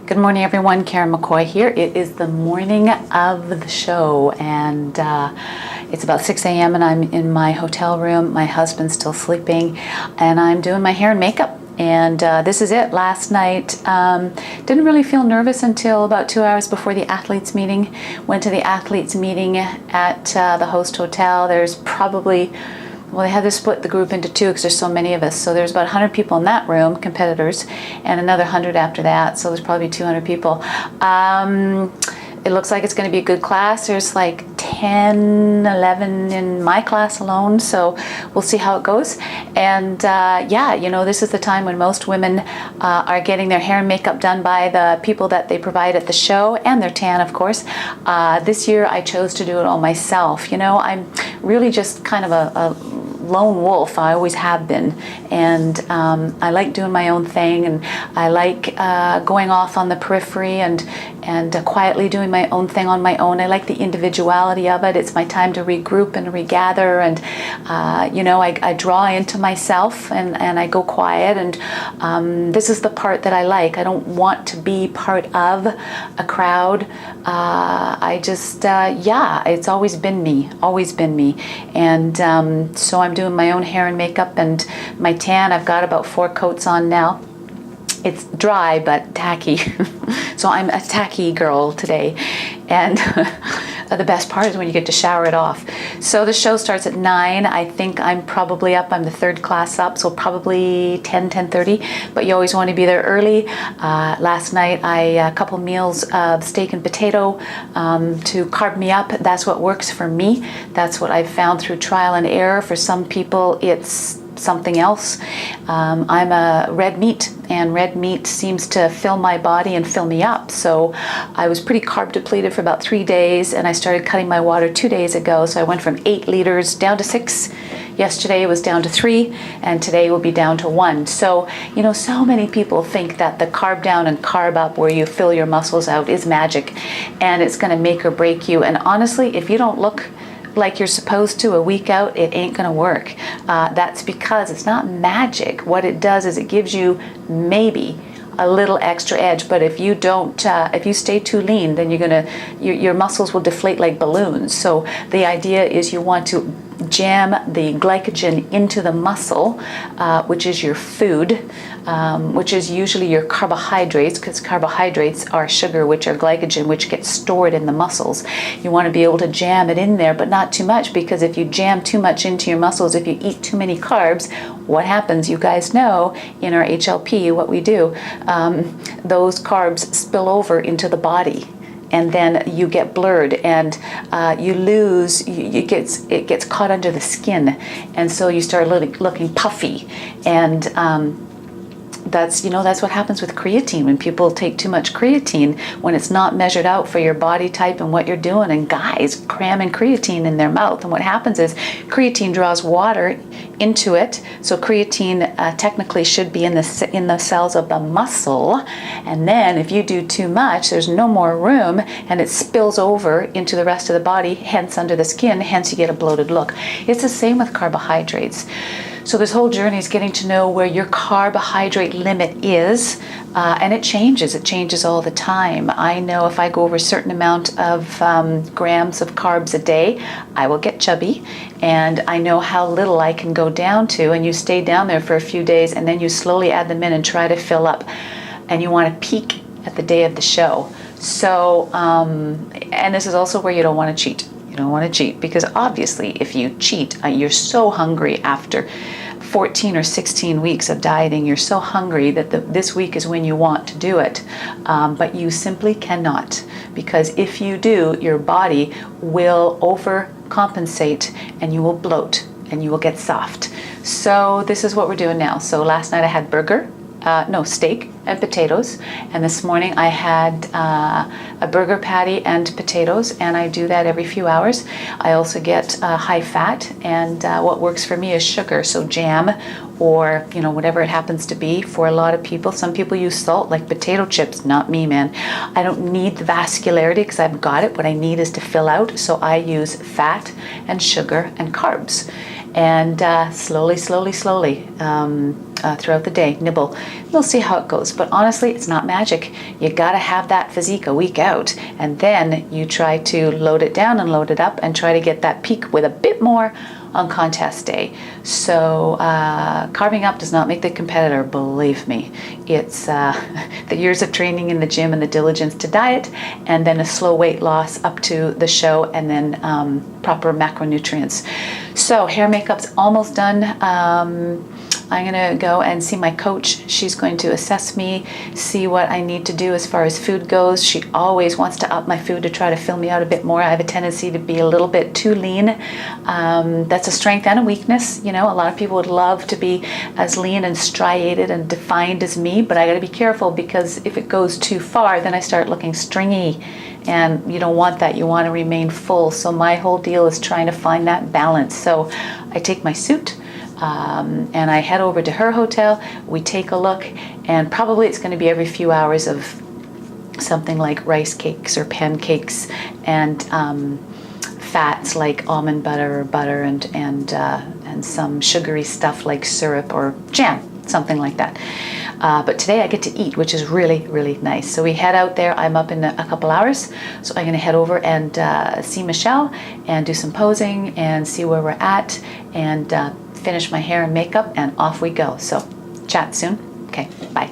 Good morning, everyone. Karen McCoy here. It is the morning of the show, and it's about 6 a.m. and I'm in my hotel room. My husband's still sleeping, and I'm doing my hair and makeup. And this is it. Last night, didn't really feel nervous until about 2 hours before the athletes meeting. Went to the athletes meeting at the host hotel. There's probably, well, they had to split the group into two because there's so many of us. So there's about 100 people in that room, competitors, and another 100 after that. So there's probably 200 people. It looks like it's going to be a good class. There's like 10, 11 in my class alone. So we'll see how it goes. And yeah, you know, this is the time when most women are getting their hair and makeup done by the people that they provide at the show, and their tan, of course. This year I chose to do it all myself. You know, I'm really just kind of a lone wolf. I always have been, and I like doing my own thing, and I like going off on the periphery and quietly doing my own thing on my own. I like the individuality of it. It's my time to regroup and regather, and you know, I draw into myself and I go quiet, and this is the part that I like. I don't want to be part of a crowd. I just yeah, it's always been me, and so I'm doing my own hair and makeup and my tan. I've got about 4 coats on now. It's dry but tacky. So I'm a tacky girl today. And the best part is when you get to shower it off. So the show starts at 9. I think I'm probably up. I'm the 3rd class up, so probably 10:30. But you always want to be there early. Last night, a couple meals of steak and potato to carb me up. That's what works for me. That's what I've found through trial and error. For some people, it's something else. I'm a red meat, and red meat seems to fill my body and fill me up. So I was pretty carb depleted for about 3 days, and I started cutting my water 2 days ago. So I went from 8 liters down to 6. Yesterday it was down to 3, and today will be down to 1. So, you know, so many people think that the carb down and carb up, where you fill your muscles out, is magic, and it's going to make or break you. And honestly, if you don't look like you're supposed to a week out, it ain't gonna work. That's because it's not magic. What it does is it gives you maybe a little extra edge, but if you don't, if you stay too lean, then your muscles will deflate like balloons. So the idea is you want to jam the glycogen into the muscle, which is your food, which is usually your carbohydrates, because carbohydrates are sugar, which are glycogen, which gets stored in the muscles. You want to be able to jam it in there, but not too much, because if you jam too much into your muscles, if you eat too many carbs, what happens? You guys know in our HLP what we do. Those carbs spill over into the body, and then you get blurred, and you lose. It gets caught under the skin, and so you start looking puffy, and that's what happens with creatine. When people take too much creatine, when it's not measured out for your body type and what you're doing, and guys cramming creatine in their mouth, and what happens is creatine draws water into it. So creatine technically should be in the cells of the muscle, and then if you do too much, there's no more room, and it spills over into the rest of the body, hence under the skin, hence you get a bloated look. It's the same with carbohydrates. So this whole journey is getting to know where your carbohydrate limit is, and it changes all the time. I know if I go over a certain amount of grams of carbs a day, I will get chubby, and I know how little I can go down to, and you stay down there for a few days, and then you slowly add them in and try to fill up, and you want to peak at the day of the show. So, and this is also where you don't want to cheat. You don't want to cheat, because obviously if you cheat, you're so hungry after 14 or 16 weeks of dieting. You're so hungry that this week is when you want to do it. But you simply cannot, because if you do, your body will overcompensate and you will bloat and you will get soft. So this is what we're doing now. So last night I had steak and potatoes, and this morning I had a burger patty and potatoes, and I do that every few hours. I also get high fat, and what works for me is sugar, so jam or whatever it happens to be. For a lot of people, some people use salt, like potato chips. Not me, man. I don't need the vascularity because I've got it. What I need is to fill out, so I use fat and sugar and carbs. and slowly, throughout the day, nibble. We'll see how it goes. But honestly, it's not magic. You got to have that physique a week out, and then you try to load it down and load it up and try to get that peak with a bit more on contest day. So carving up does not make the competitor, believe me. It's the years of training in the gym and the diligence to diet, and then a slow weight loss up to the show, and then proper macronutrients. So hair makeup's almost done. I'm going to go and see my coach. She's going to assess me, see what I need to do as far as food goes. She always wants to up my food to try to fill me out a bit more. I have a tendency to be a little bit too lean. That's a strength and a weakness. You know, a lot of people would love to be as lean and striated and defined as me, but I got to be careful, because if it goes too far, then I start looking stringy, and you don't want that. You want to remain full. So my whole deal is trying to find that balance. So I take my suit, and I head over to her hotel. We take a look, and probably it's going to be every few hours of something like rice cakes or pancakes, and fats like almond butter or butter, and some sugary stuff like syrup or jam, something like that. But today I get to eat, which is really, really nice. So we head out there. I'm up in a couple hours, so I'm going to head over and see Michelle and do some posing and see where we're at, and finish my hair and makeup, and off we go. So chat soon. Okay, bye.